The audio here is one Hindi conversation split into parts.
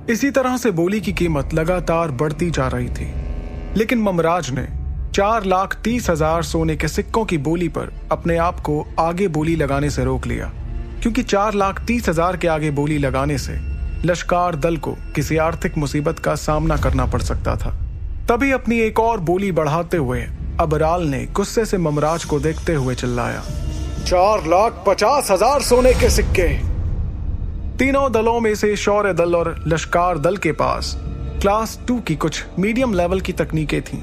इसी तरह से बोली की कीमत लगातार बढ़ती जा रही थी, लेकिन ममराज ने 4,30,000 सोने के सिक्कों की बोली पर अपने आप को आगे बोली लगाने से रोक लिया, क्योंकि 4,30,000 के आगे बोली लगाने से लश्कार दल को किसी आर्थिक मुसीबत का सामना करना पड़ सकता था। तभी अपनी एक और बोली बढ़ाते हुए अबराल ने गुस्से से ममराज को देखते हुए चिल्लाया, 4,50,000 सोने के सिक्के। तीनों दलों में से शौर्य दल और लश्कार दल के पास क्लास 2 की कुछ मीडियम लेवल की तकनीकें थीं,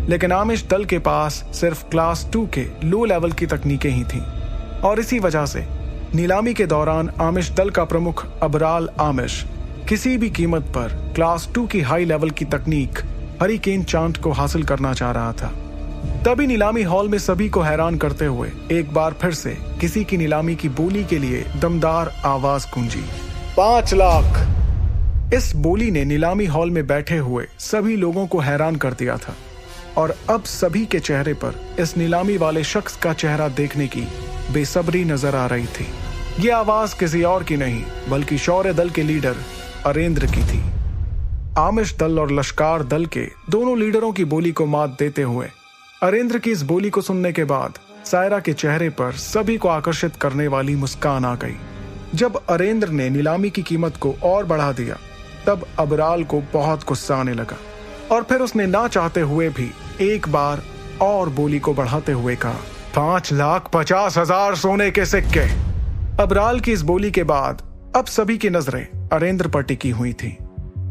लेकिन आमिश दल के पास सिर्फ क्लास 2 के लो लेवल की तकनीकें ही थीं। और इसी वजह से नीलामी के दौरान आमिश दल का प्रमुख अबराल आमिश किसी भी कीमत पर क्लास 2 की हाई लेवल की तकनीक हरिकेन चांट को हासिल करना चाह रहा था। तभी नीलामी हॉल में सभी को हैरान करते हुए एक बार फिर से किसी की नीलामी की बोली के लिए दमदार आवाज गूंजी, 5 लाख। इस बोली ने नीलामी हॉल में बैठे हुए सभी लोगों को हैरान कर दिया था, और अब सभी के चेहरे पर इस नीलामी वाले शख्स का चेहरा देखने की बेसब्री नजर आ रही थी। ये आवाज किसी और की नहीं बल्कि शौर्य दल के लीडर अरेंद्र की थी। आमिश दल और लश्कार दल के दोनों लीडरों की बोली को मात देते हुए अरेंद्र की इस बोली को सुनने के बाद सायरा के चेहरे पर सभी को आकर्षित करने वाली मुस्कान आ गई। जब अरेंद्र ने नीलामी की कीमत को और बढ़ा दिया, तब अबराल को बहुत गुस्सा आने लगा, और फिर उसने ना चाहते हुए भी एक बार और बोली को बढ़ाते हुए कहा, 5,50,000 सोने के सिक्के। अबराल की इस बोली के बाद अब सभी की नजरें अरेंद्र पर टिकी हुई थी।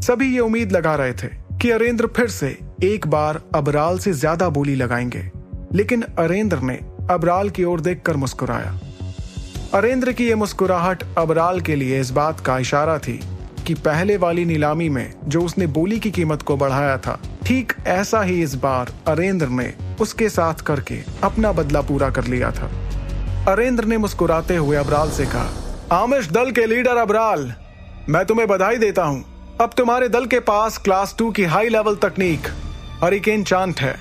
सभी ये उम्मीद लगा रहे थे कि अरेंद्र फिर से एक बार अबराल से ज्यादा बोली लगाएंगे, लेकिन अरेंद्र ने अबराल की ओर देखकर मुस्कुराया। अरेंद्र की यह मुस्कुराहट अबराल के लिए इस बात का इशारा थी कि पहले वाली नीलामी में जो उसने बोली की कीमत को बढ़ाया था, ठीक ऐसा ही इस बार अरेंद्र ने उसके साथ करके अपना बदला पूरा कर लिया था। अरेंद्र ने मुस्कुराते हुए अबराल से कहा, आमिश दल के लीडर अबराल, मैं तुम्हें बधाई देता हूं। अब तुम्हारे दल के पास क्लास 2 की हाई लेवल तकनीक हरिकेन चांट है।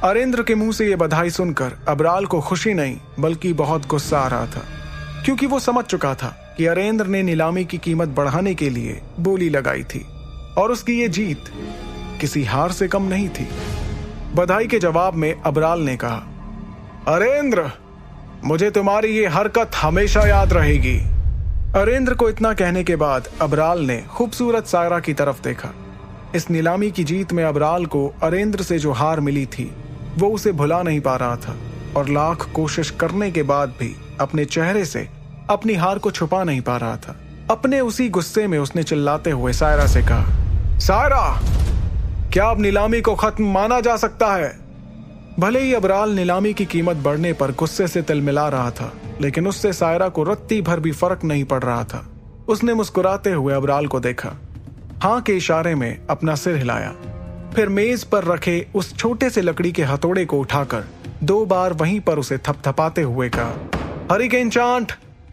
अरेंद्र के मुंह से यह बधाई सुनकर अबराल को खुशी नहीं बल्कि बहुत गुस्सा आ रहा था, क्योंकि वो समझ चुका था कि अरेंद्र ने नीलामी की कीमत बढ़ाने के लिए बोली लगाई थी, और उसकी ये जीत किसी हार से कम नहीं थी। बधाई के जवाब में अबराल ने कहा, अरेंद्र, मुझे तुम्हारी ये हरकत हमेशा याद रहेगी। अरेंद्र को इतना कहने के बाद अबराल ने खूबसूरत सायरा की तरफ देखा। इस नीलामी की जीत में अबराल को अरेंद्र से जो हार मिली थी वो उसे भुला नहीं पा रहा था, और लाख कोशिश करने के बाद भी अपने चेहरे से अपनी हार को छुपा नहीं पा रहा था। अपने उसी गुस्से में उसने चिल्लाते हुए सायरा से कहा, सायरा, क्या अब नीलामी को खत्म माना जा सकता है? भले ही अबराल नीलामी की कीमत बढ़ने पर गुस्से से तिलमिला रहा था, लेकिन उससे सायरा को रत्ती भर भी फर्क नहीं पड़ रहा था। उसने मुस्कुराते हुए अबराल को देखा, हाँ के इशारे में अपना सिर हिलाया, फिर मेज पर रखे उस छोटे से लकड़ी के हथौड़े को उठाकर 2 बार वहीं पर उसे थपथपाते हुए कहा, हरिकेन चांट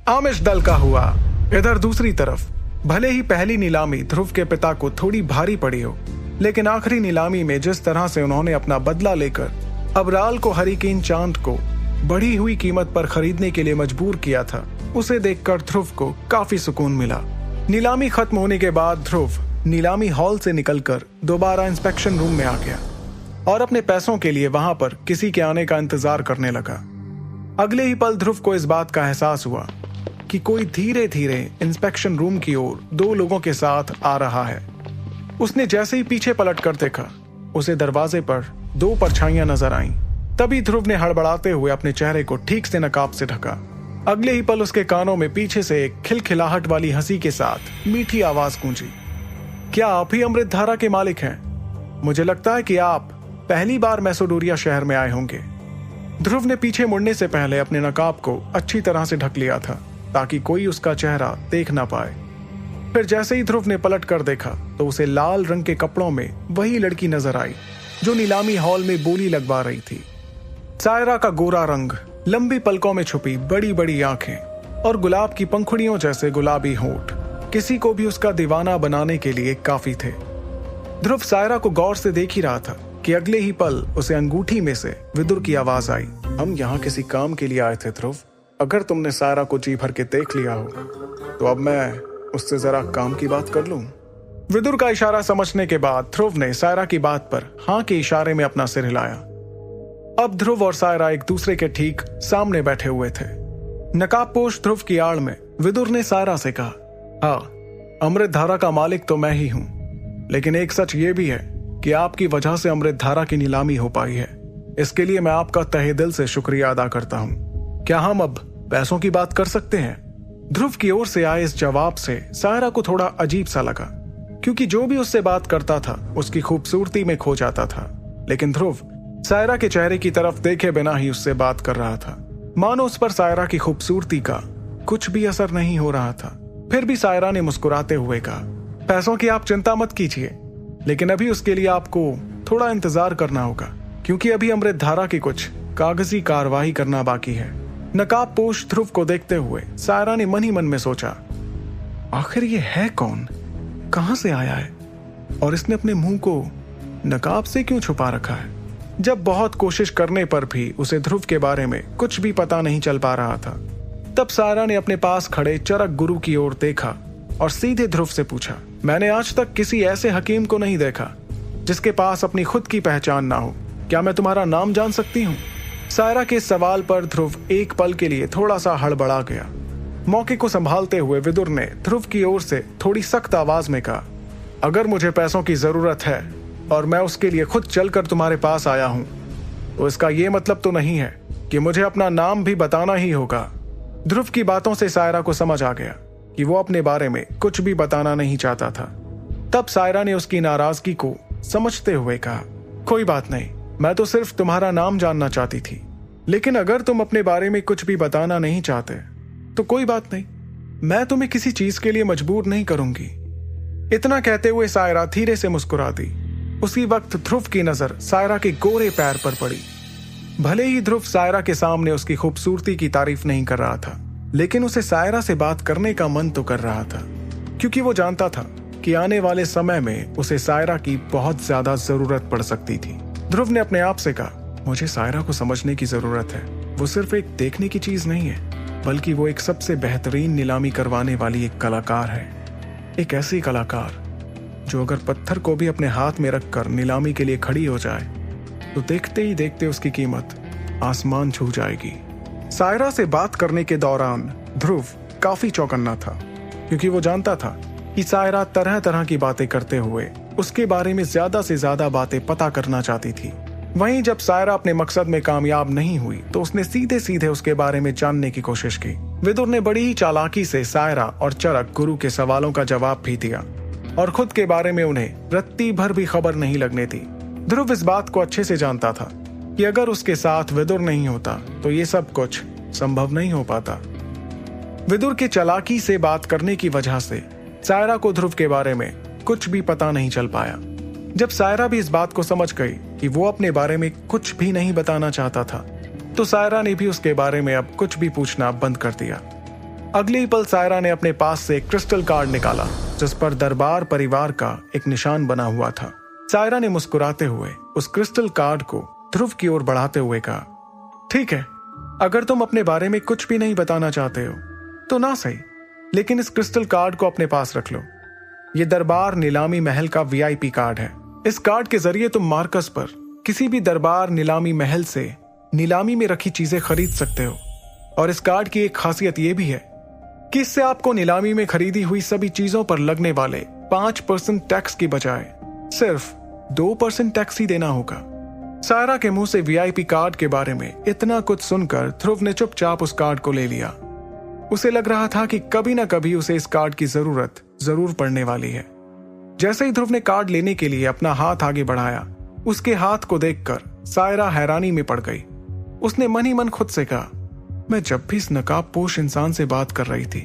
आमिश दल का हुआ। इधर दूसरी तरफ भले ही पहली नीलामी ध्रुव के पिता को थोड़ी भारी पड़ी हो, लेकिन आखिरी नीलामी में जिस तरह से उन्होंने अपना बदला लेकर अबराल को हरिकेन चांट को बढ़ी हुई कीमत पर खरीदने के लिए मजबूर किया था, उसे देखकर ध्रुव को काफी सुकून मिला। नीलामी खत्म होने के बाद ध्रुव नीलामी हॉल से निकलकर दोबारा इंस्पेक्शन रूम में आ गया और अपने पैसों के लिए वहां पर किसी के आने का इंतजार करने लगा। अगले ही पल ध्रुव को इस बात का एहसास हुआ कि कोई धीरे धीरे इंस्पेक्शन रूम की ओर 2 लोगों के साथ आ रहा है। उसने जैसे ही पीछे पलट कर देखा, उसे दरवाजे पर 2 परछाइयां नजर आईं। तभी ध्रुव ने हड़बड़ाते हुए अपने चेहरे को ठीक से नकाब से ढका। अगले ही पल उसके कानों में पीछे से एक खिलखिलाहट वाली हंसी के साथ मीठी आवाज गूंजी, क्या आप ही अमृतधारा के मालिक हैं? मुझे लगता है कि आप पहली बार मैसोडोरिया शहर में आए होंगे। ध्रुव ने पीछे मुड़ने से पहले अपने नकाब को अच्छी तरह से ढक लिया था ताकि कोई उसका चेहरा देख ना पाए। फिर जैसे ही ध्रुव ने पलट कर देखा तो उसे लाल रंग के कपड़ों में वही लड़की नजर आई जो नीलामी हॉल में बोली लगवा रही थी। सायरा का गोरा रंग, लंबी पलकों में छुपी बड़ी बड़ी आंखें और गुलाब की पंखुड़ियों जैसे गुलाबी होंठ किसी को भी उसका दीवाना बनाने के लिए काफी थे। ध्रुव सायरा को गौर से देख ही रहा था कि अगले ही पल उसे अंगूठी में से विदुर की आवाज आई, हम यहाँ किसी काम के लिए आए थे ध्रुव। अगर तुमने सायरा को जी भर के देख लिया हो तो अब मैं उससे जरा काम की बात कर लूं। विदुर का इशारा समझने के बाद ध्रुव ने सायरा की बात पर हाँ के इशारे में अपना सिर हिलाया। अब ध्रुव और सायरा एक दूसरे के ठीक सामने बैठे हुए थे। नकाबपोश ध्रुव की आड़ में विदुर ने सायरा से कहा, हाँ, अमृत धारा का मालिक तो मैं ही हूं, लेकिन एक सच ये भी है कि आपकी वजह से अमृत धारा की नीलामी हो पाई है। इसके लिए मैं आपका तहे दिल से शुक्रिया अदा करता हूं। क्या हम अब पैसों की बात कर सकते हैं? ध्रुव की ओर से आए इस जवाब से सायरा को थोड़ा अजीब सा लगा, क्योंकि जो भी उससे बात करता था उसकी खूबसूरती में खो जाता था। लेकिन ध्रुव सायरा के चेहरे की तरफ देखे बिना ही उससे बात कर रहा था, मानो उस पर सायरा की खूबसूरती का कुछ भी असर नहीं हो रहा था। फिर भी सायरा ने मुस्कुराते हुए कहा, पैसों की आप चिंता मत कीजिए, लेकिन अभी उसके लिए आपको थोड़ा इंतजार करना होगा, क्योंकि अभी अमृत धारा की कुछ कागजी कार्रवाई करना बाकी है। नकाबपोश ध्रुव को देखते हुए सायरा ने मन ही मन में सोचा, आखिर ये है कौन, कहां से आया है, और इसने अपने मुंह को नकाब से क्यों छुपा रखा है? जब बहुत कोशिश करने पर भी उसे ध्रुव के बारे में कुछ भी पता नहीं चल पा रहा था, तब सायरा ने अपने पास खड़े चरक गुरु की ओर देखा और सीधे ध्रुव से पूछा, मैंने आज तक किसी ऐसे हकीम को नहीं देखा जिसके पास अपनी खुद की पहचान ना हो। क्या मैं तुम्हारा नाम जान सकती हूँ? सायरा के सवाल पर ध्रुव एक पल के लिए थोड़ा सा हड़बड़ा गया। मौके को संभालते हुए विदुर ने ध्रुव की ओर से थोड़ी सख्त आवाज में कहा, अगर मुझे पैसों की जरूरत है और मैं उसके लिए खुद चलकर तुम्हारे पास आया हूं, तो इसका यह मतलब तो नहीं है कि मुझे अपना नाम भी बताना ही होगा। ध्रुव की बातों से सायरा को समझ आ गया कि वो अपने बारे में कुछ भी बताना नहीं चाहता था। तब सायरा ने उसकी नाराजगी को समझते हुए कहा, कोई बात नहीं, मैं तो सिर्फ तुम्हारा नाम जानना चाहती थी, लेकिन अगर तुम अपने बारे में कुछ भी बताना नहीं चाहते तो कोई बात नहीं, मैं तुम्हें किसी चीज के लिए मजबूर नहीं करूंगी। इतना कहते हुए सायरा धीरे से मुस्कुरा दी। उसी वक्त ध्रुव की नजर सायरा के गोरे पैर पर पड़ी। भले ही ध्रुव सायरा के सामने उसकी खूबसूरती की तारीफ नहीं कर रहा था, लेकिन उसे सायरा से बात करने का मन तो कर रहा था, क्योंकि वो जानता था कि आने वाले समय में उसे सायरा की बहुत ज्यादा जरूरत पड़ सकती थी। ध्रुव ने अपने आप से कहा, मुझे सायरा को समझने की जरूरत है। वो सिर्फ एक देखने की चीज नहीं है, बल्कि वो एक सबसे बेहतरीन नीलामी करवाने वाली एक कलाकार है। एक ऐसी कलाकार जो अगर पत्थर को भी अपने हाथ में रखकर नीलामी के लिए खड़ी हो जाए तो देखते ही देखते उसकी कीमत आसमान छू जाएगी। सायरा से बात करने के दौरान ध्रुव काफी चौकन्ना था, क्योंकि वो जानता था कि सायरा तरह तरह की बातें करते हुए उसके बारे में ज्यादा से ज्यादा बातें पता करना चाहती थी। वहीं जब सायरा अपने मकसद में कामयाब नहीं हुई तो उसने सीधे सीधे उसके बारे में जानने की कोशिश की। विदुर ने बड़ी ही चालाकी से सायरा और चरक गुरु के सवालों का जवाब भी दिया और खुद के बारे में उन्हें रत्ती भर भी खबर नहीं लगने दी। ध्रुव इस बात को अच्छे से जानता था कि अगर उसके साथ विदुर नहीं होता तो ये सब कुछ संभव नहीं हो पाता। विदुर के चालाकी से बात करने की वजह से सायरा को ध्रुव के बारे में कुछ भी पता नहीं चल पाया। जब सायरा भी इस बात को समझ गई कि वो अपने बारे में कुछ भी नहीं बताना चाहता था, तो सायरा ने भी उसके बारे में अब कुछ भी पूछना बंद कर दिया। अगले ही पल सायरा ने अपने पास से एक क्रिस्टल कार्ड निकाला जिस पर दरबार परिवार का एक निशान बना हुआ था। सायरा ने मुस्कुराते हुए उस क्रिस्टल कार्ड को ध्रुव की ओर बढ़ाते हुए कहा, ठीक है, अगर तुम अपने बारे में कुछ भी नहीं बताना चाहते हो तो ना सही, लेकिन इस क्रिस्टल कार्ड को अपने पास रख लो। ये दरबार नीलामी महल का वीआईपी कार्ड है। इस कार्ड के जरिए तुम मार्कस पर किसी भी दरबार नीलामी महल से नीलामी में रखी चीजें खरीद सकते हो। और इस कार्ड की एक खासियत यह भी है कि इससे आपको नीलामी में खरीदी हुई सभी चीजों पर लगने वाले 5% टैक्स की बजाय सिर्फ 2% टैक्स ही देना होगा। सायरा के मुंह से वीआईपी कार्ड के बारे में इतना कुछ सुनकर ध्रुव ने चुपचाप उस कार्ड को ले लिया। उसे लग रहा था कि कभी ना कभी उसे इस कार्ड की जरूरत जरूर पड़ने वाली है। जैसे ही ध्रुव ने कार्ड लेने के लिए अपना हाथ आगे बढ़ाया, उसके हाथ को देखकर सायरा हैरानी में पड़ गई। उसने मन ही मन खुद से कहा, मैं जब भी इस नकाबपोश इंसान से बात कर रही थी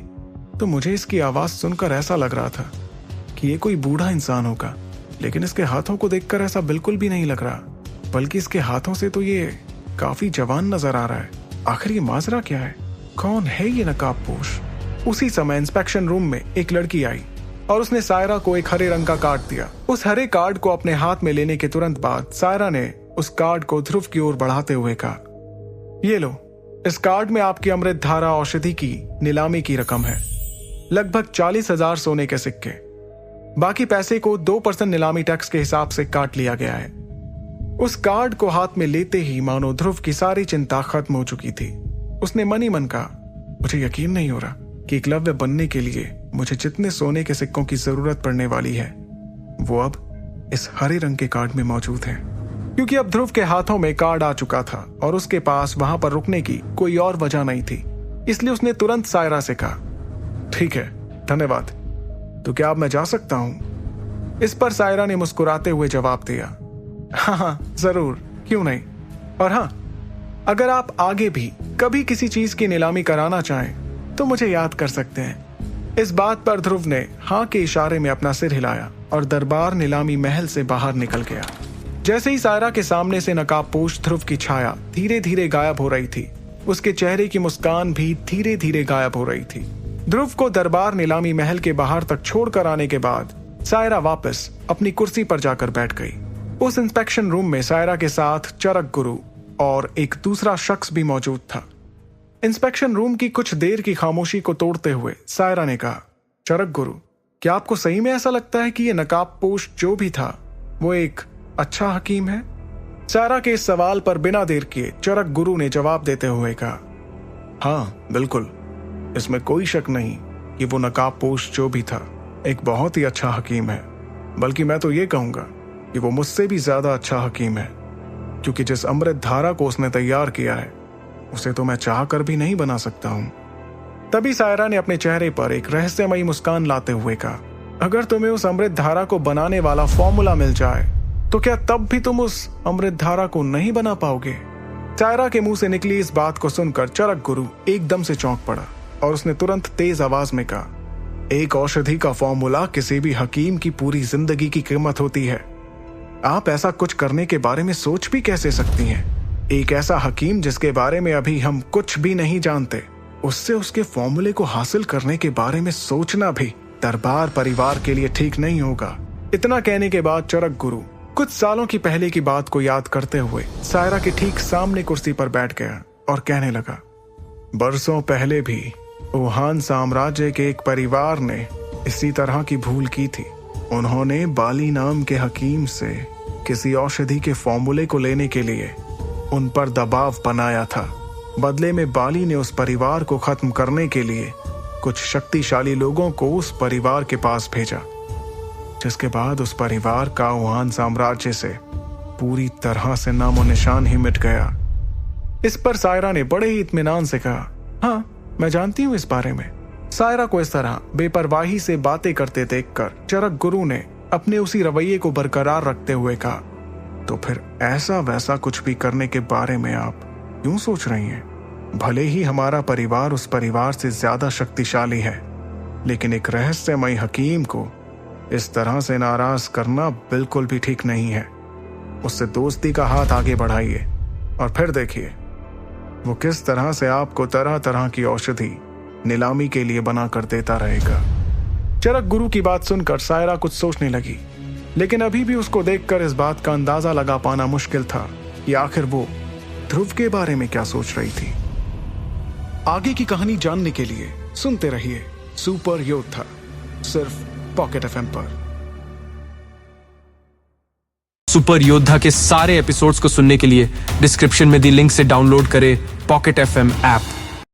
तो मुझे इसकी आवाज सुनकर ऐसा लग रहा था कि ये कोई बूढ़ा इंसान होगा, लेकिन इसके हाथों को देखकर ऐसा बिल्कुल भी नहीं लग रहा, बल्कि इसके हाथों से तो ये काफी जवान नजर आ रहा है। आखिर ये माजरा क्या है? कौन है ये नकाबपोश? उसी समय इंस्पेक्शन रूम में एक लड़की आई और उसने सायरा को एक हरे रंग का कार्ड दिया। उस हरे कार्ड को अपने हाथ में लेने के तुरंत बाद सायरा ने उस कार्ड को ध्रुव की ओर बढ़ाते हुए कहा, ये लो, इस कार्ड में आपकी अमृत धारा औषधि की नीलामी की रकम है, लगभग 40,000 सोने के सिक्के। बाकी पैसे को 2% नीलामी टैक्स के हिसाब से काट लिया गया है। उस कार्ड को हाथ में लेते ही मानो ध्रुव की सारी चिंता खत्म हो चुकी थी। उसने मन ही मन कहा, मुझे यकीन नहीं हो रहा कि एकलव्य बनने के लिए मुझे जितने सोने के सिक्कों की जरूरत पड़ने वाली है वो अब इस हरे रंग के कार्ड में मौजूद है। क्योंकि अब ध्रुव के हाथों में कार्ड आ चुका था और उसके पास वहां पर रुकने की कोई और वजह नहीं थी, इसलिए उसने तुरंत सायरा से कहा, ठीक है, धन्यवाद, तो क्या अब मैं जा सकता हूं? इस पर सायरा ने मुस्कुराते हुए जवाब दिया, हाँ जरूर, क्यों नहीं। और हाँ, अगर आप आगे भी कभी किसी चीज की नीलामी कराना चाहें तो मुझे याद कर सकते हैं। इस बात पर ध्रुव ने हाँ के इशारे में अपना सिर हिलाया और दरबार नीलामी महल से बाहर निकल गया। जैसे ही सायरा के सामने से नकाबपोश ध्रुव की छाया धीरे धीरे गायब हो रही थी, उसके चेहरे की मुस्कान भी धीरे धीरे गायब हो रही थी। ध्रुव को दरबार नीलामी महल के बाहर तक छोड़कर आने के बाद सायरा वापस अपनी कुर्सी पर जाकर बैठ गई। उस इंस्पेक्शन रूम में सायरा के साथ चरक गुरु और एक दूसरा शख्स भी मौजूद था। इंस्पेक्शन रूम की कुछ देर की खामोशी को तोड़ते हुए सायरा ने कहा, चरक गुरु, क्या आपको सही में ऐसा लगता है कि ये नकाबपोश जो भी था वो एक अच्छा हकीम है? सायरा के इस सवाल पर बिना देर किए चरक गुरु ने जवाब देते हुए कहा, हाँ बिल्कुल, इसमें कोई शक नहीं कि वो नकाबपोश जो भी था एक बहुत ही अच्छा हकीम है। बल्कि मैं तो ये कहूंगा कि वो मुझसे भी ज्यादा अच्छा हकीम है, क्योंकि जिस अमृत धारा को उसने तैयार किया है उसे तो मैं चाह कर भी नहीं बना सकता हूं। तभी सायरा ने अपने चेहरे पर एक रहस्यमयी मुस्कान लाते हुए कहा, अगर तुम्हें उस अमृत धारा को बनाने वाला फॉर्मूला मिल जाए तो क्या तब भी तुम उस अमृत धारा को नहीं बना पाओगे? सायरा के मुंह से निकली इस बात को सुनकर चरक गुरु एकदम से चौंक पड़ा और उसने तुरंत तेज आवाज में कहा, एक औषधि का फॉर्मूला किसी भी हकीम की पूरी जिंदगी की कीमत होती है। आप ऐसा कुछ करने के बारे में सोच भी कैसे सकती हैं? एक ऐसा हकीम जिसके बारे में अभी हम कुछ भी नहीं जानते, उससे उसके फॉर्मूले को हासिल करने के बारे में सोचना भी दरबार परिवार के लिए ठीक नहीं होगा। इतना कहने के बाद चरक गुरु कुछ सालों की पहले की बात को याद करते हुए सायरा के ठीक सामने कुर्सी पर बैठ गया और कहने लगा, बरसों पहले भी वुहान साम्राज्य के एक परिवार ने इसी तरह की भूल की थी। उन्होंने बाली नाम के हकीम से किसी औषधि के फॉर्मूले को लेने के लिए उन पर दबाव बनाया था। बदले में बाली ने उस परिवार को खत्म करने के लिए कुछ शक्तिशाली लोगों को उस परिवार के पास भेजा, जिसके बाद उस परिवार का वुहान साम्राज्य से पूरी तरह से नामो निशान ही मिट गया। इस पर सायरा ने बड़े ही इत्मीनान से कहा, हाँ मैं जानती हूँ इस बारे में। सायरा को इस तरह बेपरवाही से बातें करते देखकर चरक गुरु ने अपने उसी रवैये को बरकरार रखते हुए कहा, तो फिर ऐसा वैसा कुछ भी करने के बारे में आप क्यों सोच रही हैं? भले ही हमारा परिवार उस परिवार से ज्यादा शक्तिशाली है, लेकिन एक रहस्यमयी हकीम को इस तरह से नाराज करना बिल्कुल भी ठीक नहीं है। उससे दोस्ती का हाथ आगे बढ़ाइए और फिर देखिए वो किस तरह से आपको तरह तरह की औषधि नीलामी के लिए बना कर देता रहेगा। चरक गुरु की बात सुनकर सायरा कुछ सोचने लगी, लेकिन अभी भी उसको देखकर इस बात का अंदाजा लगा पाना मुश्किल था कि आखिर वो ध्रुव के बारे में क्या सोच रही थी। आगे की कहानी जानने के लिए सुनते रहिए सुपर योद्धा, सिर्फ पॉकेट एफएम पर। सुपर योद्धा के सारे एपिसोड्स को सुनने के लिए डिस्क्रिप्शन में दी लिंक से डाउनलोड करें पॉकेट एफएम ऐप।